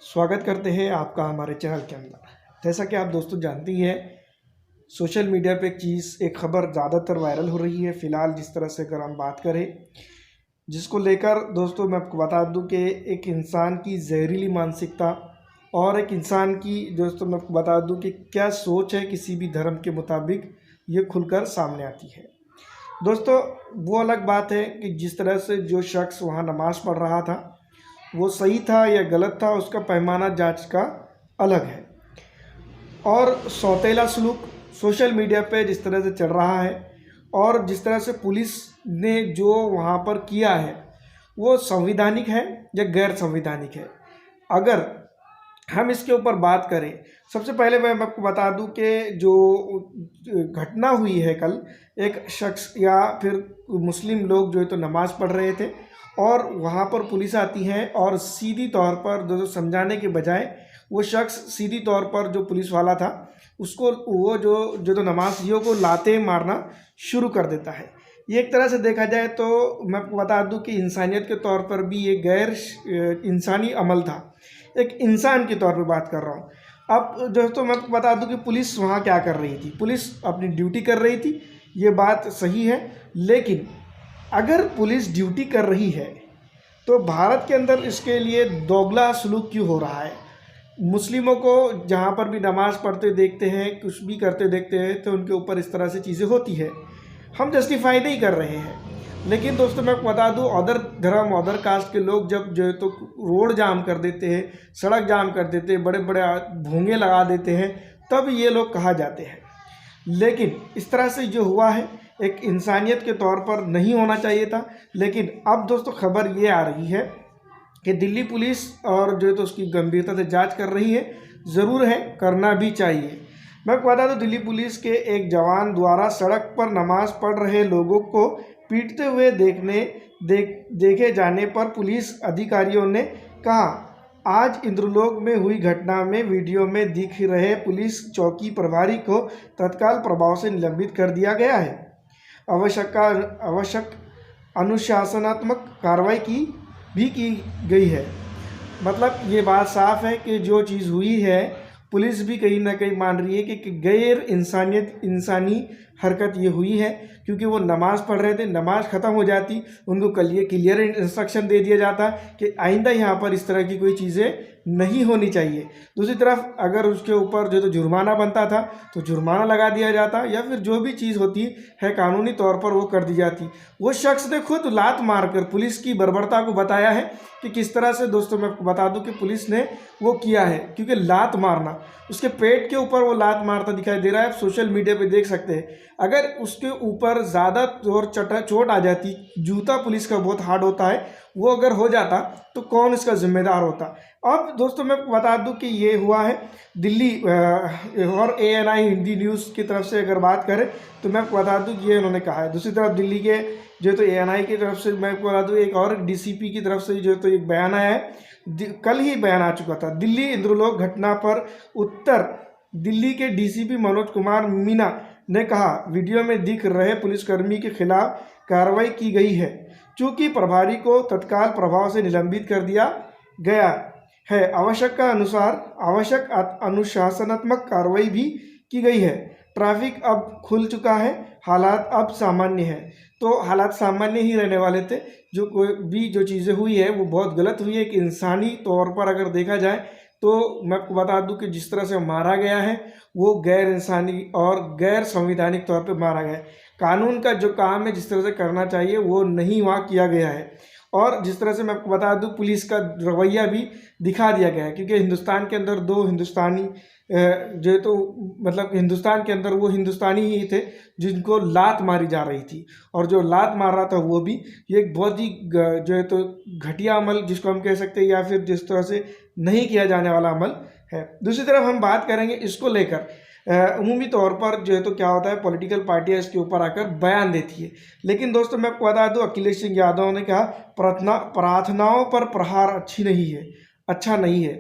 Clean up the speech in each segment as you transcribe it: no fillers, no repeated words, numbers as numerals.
स्वागत करते हैं आपका हमारे चैनल के अंदर। जैसा कि आप दोस्तों जानते ही हैं, सोशल मीडिया पे एक खबर ज़्यादातर वायरल हो रही है फ़िलहाल। जिस तरह से अगर हम बात करें, जिसको लेकर दोस्तों मैं आपको बता दूं कि एक इंसान की जहरीली मानसिकता और एक इंसान की दोस्तों मैं आपको बता दूं कि क्या सोच है किसी भी धर्म के मुताबिक, ये खुलकर सामने आती है। दोस्तों, वो अलग बात है कि जिस तरह से जो शख्स वहाँ नमाज़ पढ़ रहा था वो सही था या गलत था, उसका पैमाना जांच का अलग है। और सौतेला सलूक सोशल मीडिया पे जिस तरह से चल रहा है और जिस तरह से पुलिस ने जो वहाँ पर किया है, वो संवैधानिक है या गैर संवैधानिक है। अगर हम इसके ऊपर बात करें, सबसे पहले मैं आपको बता दूं कि जो घटना हुई है कल, एक शख्स या फिर मुस्लिम लोग जो है तो नमाज़ पढ़ रहे थे और वहाँ पर पुलिस आती है और सीधी तौर पर जो समझाने के बजाय वो शख्स सीधी तौर पर जो पुलिस वाला था उसको वो जो तो नमाजियों को लाते मारना शुरू कर देता है। ये एक तरह से देखा जाए तो मैं आपको बता दूं कि इंसानियत के तौर पर भी ये गैर इंसानी अमल था। एक इंसान के तौर पे बात कर रहा हूँ। अब दोस्तों मैं आपको बता दूं कि पुलिस वहाँ क्या कर रही थी। पुलिस अपनी ड्यूटी कर रही थी, ये बात सही है। लेकिन अगर पुलिस ड्यूटी कर रही है तो भारत के अंदर इसके लिए दोगला सलूक क्यों हो रहा है। मुस्लिमों को जहाँ पर भी नमाज़ पढ़ते देखते हैं, कुछ भी करते देखते हैं, तो उनके ऊपर इस तरह से चीज़ें होती है। हम जस्टिफाई नहीं कर रहे हैं। लेकिन दोस्तों मैं बता दूं, अदर धर्म अदर कास्ट के लोग जब जो है तो रोड जाम कर देते हैं, सड़क जाम कर देते हैं, बड़े बड़े भोंगे लगा देते हैं, तब ये लोग कहा जाते हैं। लेकिन इस तरह से जो हुआ है एक इंसानियत के तौर पर नहीं होना चाहिए था। लेकिन अब दोस्तों खबर ये आ रही है कि दिल्ली पुलिस और जो है तो उसकी गंभीरता से जांच कर रही है। ज़रूर है, करना भी चाहिए। मैं आपको बता दूं, दिल्ली पुलिस के एक जवान द्वारा सड़क पर नमाज पढ़ रहे लोगों को पीटते हुए देखे जाने पर पुलिस अधिकारियों ने कहा, आज इंद्रलोक में हुई घटना में वीडियो में दिख रहे पुलिस चौकी प्रभारी को तत्काल प्रभाव से निलंबित कर दिया गया है। आवश्यक अनुशासनात्मक कार्रवाई की गई है। मतलब ये बात साफ है कि जो चीज़ हुई है पुलिस भी कहीं ना कहीं मान रही है कि गैर इंसानी हरकत ये हुई है, क्योंकि वो नमाज़ पढ़ रहे थे। नमाज ख़त्म हो जाती, उनको कल ये क्लियर इंस्ट्रक्शन दे दिया जाता कि आइंदा यहाँ पर इस तरह की कोई चीज़ें नहीं होनी चाहिए। दूसरी तरफ अगर उसके ऊपर जो तो जुर्माना बनता था तो जुर्माना लगा दिया जाता, या फिर जो भी चीज़ होती है कानूनी तौर पर वो कर दी जाती। वो शख्स ने खुद लात मारकर पुलिस की बर्बरता को बताया है कि किस तरह से दोस्तों मैं आपको बता दूं कि पुलिस ने वो किया है, क्योंकि लात मारना, उसके पेट के ऊपर वो लात मारता दिखाई दे रहा है। आप सोशल मीडिया पे देख सकते हैं। अगर उसके ऊपर ज़्यादा चोट आ जाती, जूता पुलिस का बहुत हार्ड होता है, वो अगर हो जाता तो कौन इसका जिम्मेदार होता। अब दोस्तों मैं बता दूं कि ये हुआ है दिल्ली और ANI हिंदी न्यूज़ की तरफ से अगर बात करें तो मैं बता दूं कि ये उन्होंने कहा है। दूसरी तरफ दिल्ली के जो तो ANI की तरफ से मैं बता दूं एक और DCP की तरफ से जो तो एक बयान आया है, कल ही बयान आ चुका था। दिल्ली इंद्रलोक घटना पर उत्तर दिल्ली के DCP मनोज कुमार मीना ने कहा, वीडियो में दिख रहे पुलिसकर्मी के खिलाफ कार्रवाई की गई है, चूँकि प्रभारी को तत्काल प्रभाव से निलंबित कर दिया गया है। आवश्यक अनुशासनात्मक कार्रवाई भी की गई है। ट्रैफिक अब खुल चुका है, हालात अब सामान्य है। तो हालात सामान्य ही रहने वाले थे। जो कोई भी जो चीज़ें हुई है वो बहुत गलत हुई है। कि इंसानी तौर पर अगर देखा जाए तो मैं आपको बता दूं कि जिस तरह से मारा गया है वो गैर इंसानी और गैर संवैधानिक तौर पे मारा गया है। कानून का जो काम है जिस तरह से करना चाहिए वो नहीं वहाँ किया गया है। और जिस तरह से मैं आपको बता दूं पुलिस का रवैया भी दिखा दिया गया है, क्योंकि हिंदुस्तान के अंदर दो हिंदुस्तानी जो तो मतलब हिंदुस्तान के अंदर वो हिंदुस्तानी ही थे जिनको लात मारी जा रही थी, और जो लात मार रहा था वो भी ये एक बहुत ही जो है तो घटिया अमल जिसको हम कह सकते हैं, या फिर जिस तरह से नहीं किया जाने वाला अमल है। दूसरी तरफ हम बात करेंगे इसको लेकर, अमूमी तौर पर जो है तो क्या होता है, पॉलिटिकल पार्टियां इसके ऊपर आकर बयान देती है। लेकिन दोस्तों मैं आपको बता दूं, अखिलेश सिंह यादव ने कहा प्रार्थनाओं पर प्रहार अच्छी नहीं है। अच्छा नहीं है।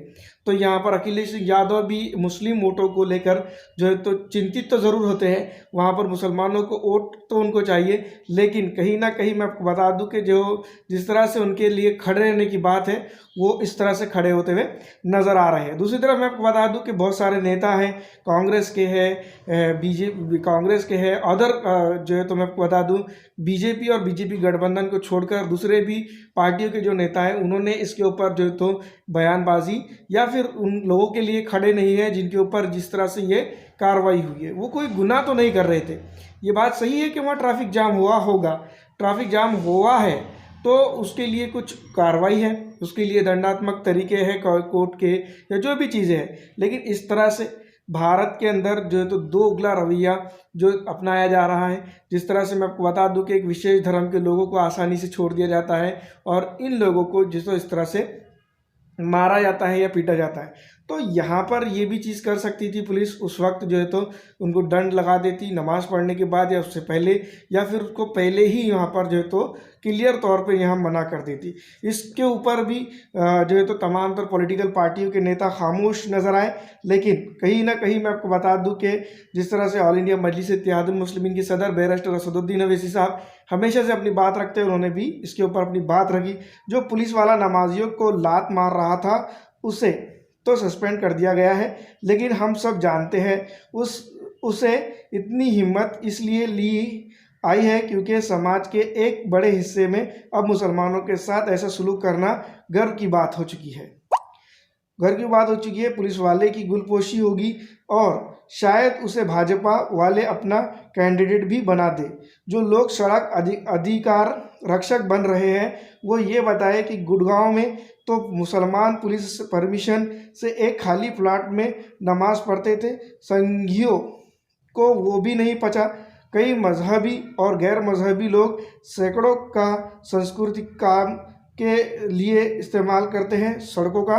तो यहाँ पर अखिलेश यादव भी मुस्लिम वोटों को लेकर जो है तो चिंतित तो ज़रूर होते हैं। वहाँ पर मुसलमानों को वोट तो उनको चाहिए, लेकिन कहीं ना कहीं मैं आपको बता दूं कि जो जिस तरह से उनके लिए खड़े रहने की बात है वो इस तरह से खड़े होते हुए नज़र आ रहे हैं। दूसरी तरफ मैं आपको बता दूं कि बहुत सारे नेता हैं, कांग्रेस के हैं, बीजेपी कांग्रेस के हैं, अदर जो है तो मैं आपको बता दूं बीजेपी और बीजेपी गठबंधन को छोड़कर दूसरे भी पार्टियों के जो नेता हैं उन्होंने इसके ऊपर जो है तो बयानबाजी या फिर उन लोगों के लिए खड़े नहीं है जिनके ऊपर जिस तरह से ये कार्रवाई हुई है। वो कोई गुनाह तो नहीं कर रहे थे। ये बात सही है कि वहाँ ट्रैफिक जाम हुआ होगा, ट्रैफिक जाम हुआ है तो उसके लिए कुछ कार्रवाई है, उसके लिए दंडात्मक तरीके हैं कोर्ट के या जो भी चीज़ें हैं। लेकिन इस तरह से भारत के अंदर जो है तो दोगला रवैया जो अपनाया जा रहा है, जिस तरह से मैं आपको बता दूं कि एक विशेष धर्म के लोगों को आसानी से छोड़ दिया जाता है और इन लोगों को जिसको इस तरह से मारा जाता है या पीटा जाता है। तो यहाँ पर ये भी चीज़ कर सकती थी पुलिस, उस वक्त जो है तो उनको दंड लगा देती नमाज़ पढ़ने के बाद या उससे पहले, या फिर उसको पहले ही यहाँ पर जो है तो क्लियर तौर पे यहाँ मना कर देती। इसके ऊपर भी जो है तो तमाम तर पॉलिटिकल पार्टियों के नेता खामोश नज़र आए। लेकिन कहीं ना कहीं मैं आपको बता दूं कि जिस तरह से ऑल इंडिया मजलिस इत्तेहादुल मुस्लिमीन के सदर बैरिस्टर असदुद्दीन अवैसी साहब हमेशा से अपनी बात रखते हैं, उन्होंने भी इसके ऊपर अपनी बात रखी। जो पुलिस वाला नमाजियों को लात मार रहा था उसे तो सस्पेंड कर दिया गया है, लेकिन हम सब जानते हैं उसे इतनी हिम्मत इसलिए ली आई है क्योंकि समाज के एक बड़े हिस्से में अब मुसलमानों के साथ ऐसा सलूक करना गर्व की बात हो चुकी है। घर की बात हो चुकी है, पुलिस वाले की गुलपोशी होगी और शायद उसे भाजपा वाले अपना कैंडिडेट भी बना दे। जो लोग सड़क अधिकार रक्षक बन रहे हैं वो ये बताए कि गुड़गांव में तो मुसलमान पुलिस परमिशन से एक खाली प्लाट में नमाज पढ़ते थे, संघियों को वो भी नहीं पचा। कई मजहबी और गैर मजहबी लोग सैकड़ों का सांस्कृतिक काम के लिए इस्तेमाल करते हैं सड़कों का,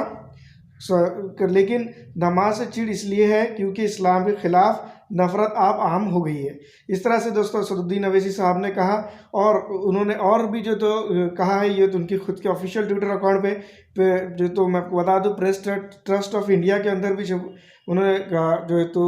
लेकिन नमाज से चिढ़ इसलिए है क्योंकि इस्लाम के ख़िलाफ़ नफ़रत आप आम हो गई है। इस तरह से दोस्तों असदुद्दीन अवैसी साहब ने कहा, और उन्होंने और भी जो तो कहा है, ये तो उनकी खुद के ऑफिशियल ट्विटर अकाउंट पे जो तो मैं आपको बता दूं प्रेस ट्रस्ट ऑफ इंडिया के अंदर भी उन्होंने जो है तो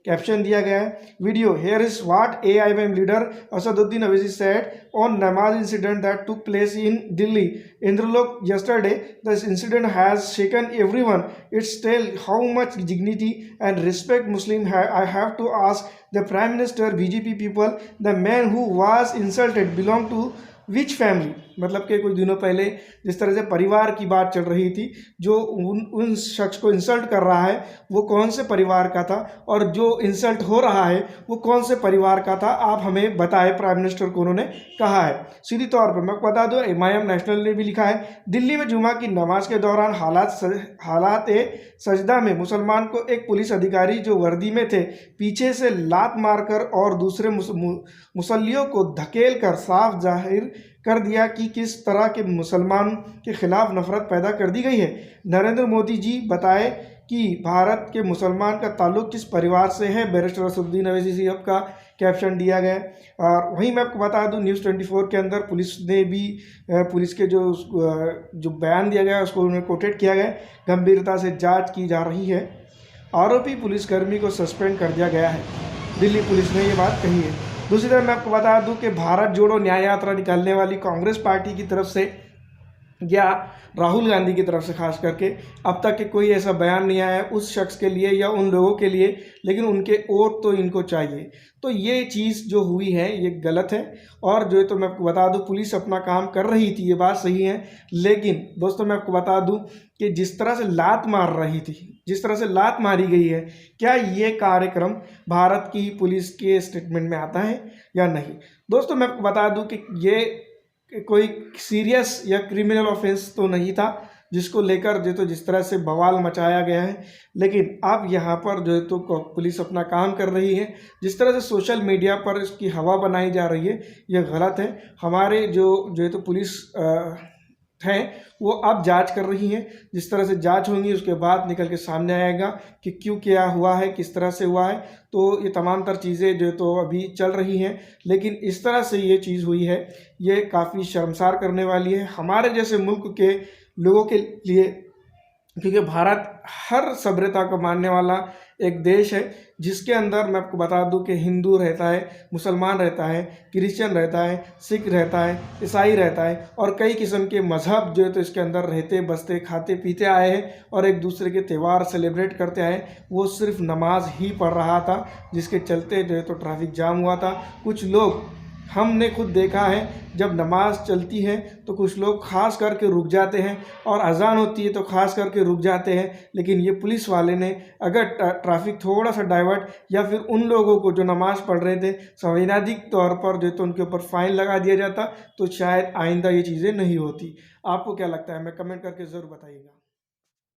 कैप्शन दिया गया है, video here is what AIM leader Asaduddin Owaisi said on namaz incident that took place in Delhi Inderlok yesterday. This incident has shaken everyone. It's tell how much dignity and respect Muslim I have to ask the Prime Minister, BJP people, the man who was insulted belong to which family? मतलब कि कुछ दिनों पहले जिस तरह से परिवार की बात चल रही थी, जो उन शख्स को इंसल्ट कर रहा है वो कौन से परिवार का था और जो इंसल्ट हो रहा है वो कौन से परिवार का था, आप हमें बताएं, प्राइम मिनिस्टर को उन्होंने कहा है। सीधी तौर पर मैं बता दूं MIM नेशनल ने भी लिखा है, दिल्ली में जुमा की नमाज के दौरान हालात सजदा में मुसलमान को एक पुलिस अधिकारी जो वर्दी में थे पीछे से लात मारकर और दूसरे मुसल्लियों को धकेल कर साफ जाहिर कर दिया कि किस तरह के मुसलमान के खिलाफ नफरत पैदा कर दी गई है। नरेंद्र मोदी जी बताए कि भारत के मुसलमान का ताल्लुक किस परिवार से है, बैरिस्टर असदुद्दीन अवैसी साहब का कैप्शन दिया गया। और वहीं मैं आपको बता दूं News 24 के अंदर पुलिस ने भी पुलिस के जो बयान दिया गया उसको उन्हें कोटेड किया गया, गंभीरता से जांच की जा रही है, आरोपी पुलिसकर्मी को सस्पेंड कर दिया गया है, दिल्ली पुलिस ने ये बात कही है। दूसरी तरफ मैं आपको बता दूं कि भारत जोड़ो न्याय यात्रा निकालने वाली कांग्रेस पार्टी की तरफ से या राहुल गांधी की तरफ से खास करके अब तक के कोई ऐसा बयान नहीं आया है उस शख्स के लिए या उन लोगों के लिए, लेकिन उनके वोट तो इनको चाहिए। तो ये चीज़ जो हुई है ये गलत है। और जो है तो मैं आपको बता दूं पुलिस अपना काम कर रही थी, ये बात सही है, लेकिन दोस्तों मैं आपको बता दूं कि जिस तरह से लात मार रही थी, जिस तरह से लात मारी गई है, क्या ये कार्यक्रम भारत की पुलिस के स्टेटमेंट में आता है या नहीं। दोस्तों मैं आपको बता दूं कि ये कोई सीरियस या क्रिमिनल ऑफेंस तो नहीं था जिसको लेकर जो तो जिस तरह से बवाल मचाया गया है, लेकिन अब यहाँ पर जो है तो पुलिस अपना काम कर रही है। जिस तरह से सोशल मीडिया पर इसकी हवा बनाई जा रही है ये गलत है। हमारे जो है तो पुलिस हैं वो अब जांच कर रही हैं, जिस तरह से जांच होंगी उसके बाद निकल के सामने आएगा कि क्यों क्या हुआ है, किस तरह से हुआ है। तो ये तमाम तर चीज़ें जो तो अभी चल रही हैं, लेकिन इस तरह से ये चीज़ हुई है ये काफ़ी शर्मसार करने वाली है। हमारे जैसे मुल्क के लोगों के लिए क्योंकि भारत हर सभ्यता को मानने वाला एक देश है, जिसके अंदर मैं आपको बता दूं कि हिंदू रहता है, मुसलमान रहता है, क्रिश्चियन रहता है, सिख रहता है, ईसाई रहता है और कई किस्म के मज़हब जो है तो इसके अंदर रहते बसते खाते पीते आए हैं और एक दूसरे के त्यौहार सेलिब्रेट करते आए। वो सिर्फ नमाज ही पढ़ रहा था, जिसके चलते जो है तो ट्रैफिक जाम हुआ था। कुछ लोग, हमने खुद देखा है, जब नमाज चलती है तो कुछ लोग खास करके रुक जाते हैं और अजान होती है तो खास करके रुक जाते हैं, लेकिन ये पुलिस वाले ने अगर ट्रैफिक थोड़ा सा डाइवर्ट या फिर उन लोगों को जो नमाज पढ़ रहे थे संवैधानिक तौर पर जो तो उनके ऊपर फाइन लगा दिया जाता, तो शायद आइंदा ये चीज़ें नहीं होती। आपको क्या लगता है, हमें कमेंट करके ज़रूर बताइएगा।